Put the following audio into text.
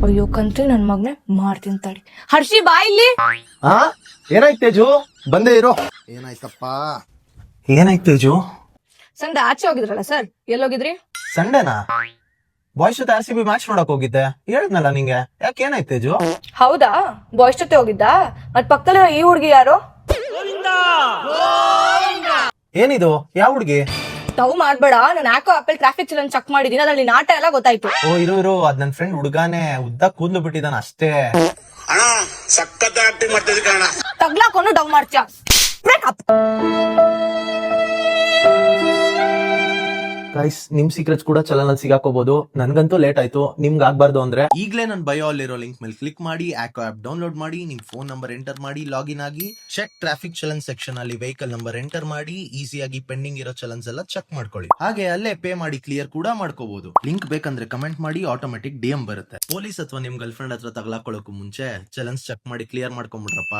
ಅಯ್ಯೋ ಕಂತ್ರಿ ನನ್ ಮಗ್ನೆ ಮಾಡ್ತೀನಿ ತಡಿ. ಹರ್ಷಿ ಬಾ ಇಲ್ಲಿ. ಹಾ ಏನಾಯ್ತು ತೇಜು? ಬಂದೇ ಇರೋ. ಏನಾಯ್ತಪ್ಪ? ಏನಾಯ್ತು ತೇಜು? ಸಂಡೆ ಆಚೆ ಹೋಗಿದ್ರಲ್ಲ ಸರ್, ಎಲ್ಲೋಗಿದ್ರಿ? ಸಂಡೇನಾ? ಬಾಯ್ಸ್ ಜೊತೆ RCB ಮ್ಯಾಚ್ ನೋಡಕ್ ಹೋಗಿದ್ದೆ, ಹೇಳಿದ್ನಲ್ಲ ನಿಂಗೆ. ಯಾಕೆ ಏನಾಯ್ತು ತೇಜು? ಹೌದಾ, ಬಾಯ್ಸ್ ಜೊತೆ ಹೋಗಿದ್ದ? ಮತ್ ಪಕ್ಕದಲ್ಲಿರೋ ಈ ಹುಡ್ಗಿ ಯಾರು? ಏನಿದು? ಯಾವ ಹುಡ್ಗಿ? ತಾವು ಮಾಡ್ಬೇಡ, ನಾನು ಯಾಕೋ ಆಪಲ್ ಟ್ರಾಫಿಕ್ ಚಲನ್ ಚೆಕ್ ಮಾಡಿದೀನಿ, ಅದ್ರಲ್ಲಿ ನಾಟ ಎಲ್ಲ ಗೊತ್ತಾಯ್ತು. ಓ ಇರು, ಅದ್ ನನ್ ಫ್ರೆಂಡ್ ಹುಡ್ಗಾನೆ, ಉದ್ದ ಕೂದ್ಲು ಬಿಟ್ಟಿದಾನ ಅಷ್ಟೇ. ಅಣ್ಣ ಸಖತ್ ಆಕ್ಟಿಂಗ್ ಮಾಡ್ತಿದ್ದೆ ಕಣ. ತಗ್ಲಾಕೊಂಡು ಡವ್ ಮಾಡ್ತೀಯ. ಗೈಸ್, ನಿಮ್ ಸೀಕ್ರೆಟ್ಸ್ ಕೂಡ ಚಲನಲ್ಲಿ ಸಿಗಾಕೋಬಹುದು. ನನ್ಗಂತೂ ಲೇಟ್ ಆಯ್ತು, ನಿಮ್ಗೆ ಆಗ್ಬಾರ್ದು ಅಂದ್ರೆ ಈಗಲೇ ನನ್ನ ಬಯೋ ಅಲ್ಲಿರೋ ಲಿಂಕ್ ಮೇಲೆ ಕ್ಲಿಕ್ ಮಾಡಿ ಆಕೋ ಆಪ್ ಡೌನ್ಲೋಡ್ ಮಾಡಿ, ನಿಮ್ ಫೋನ್ ನಂಬರ್ ಎಂಟರ್ ಮಾಡಿ, ಲಾಗಿನ್ ಆಗಿ, ಚೆಕ್ ಟ್ರಾಫಿಕ್ ಚಲನ್ ಸೆಕ್ಷನ್ ಅಲ್ಲಿ ವೆಹಿಕಲ್ ನಂಬರ್ ಎಂಟರ್ ಮಾಡಿ, ಈಸಿಯಾಗಿ ಪೆಂಡಿಂಗ್ ಇರೋ ಚಲನ್ಸ್ ಎಲ್ಲ ಚೆಕ್ ಮಾಡ್ಕೊಳ್ಳಿ. ಹಾಗೆ ಅಲ್ಲೇ ಪೇ ಮಾಡಿ ಕ್ಲಿಯರ್ ಕೂಡ ಮಾಡ್ಕೋಬಹುದು. ಲಿಂಕ್ ಬೇಕಂದ್ರೆ ಕಮೆಂಟ್ ಮಾಡಿ, ಆಟೋಮೆಟಿಕ್ DM ಬರುತ್ತೆ. ಪೊಲೀಸ್ ಅಥವಾ ನಿಮ್ ಗರ್ಲ್ ಫ್ರೆಂಡ್ ಹತ್ರ ತಗಲಾಕೊಳ್ಳೋಕು ಮುಂಚೆ ಚಲನ್ಸ್ ಚೆಕ್ ಮಾಡಿ ಕ್ಲಿಯರ್ ಮಾಡ್ಕೊಂಡ್ಬಿಡ್ರಪ್ಪ.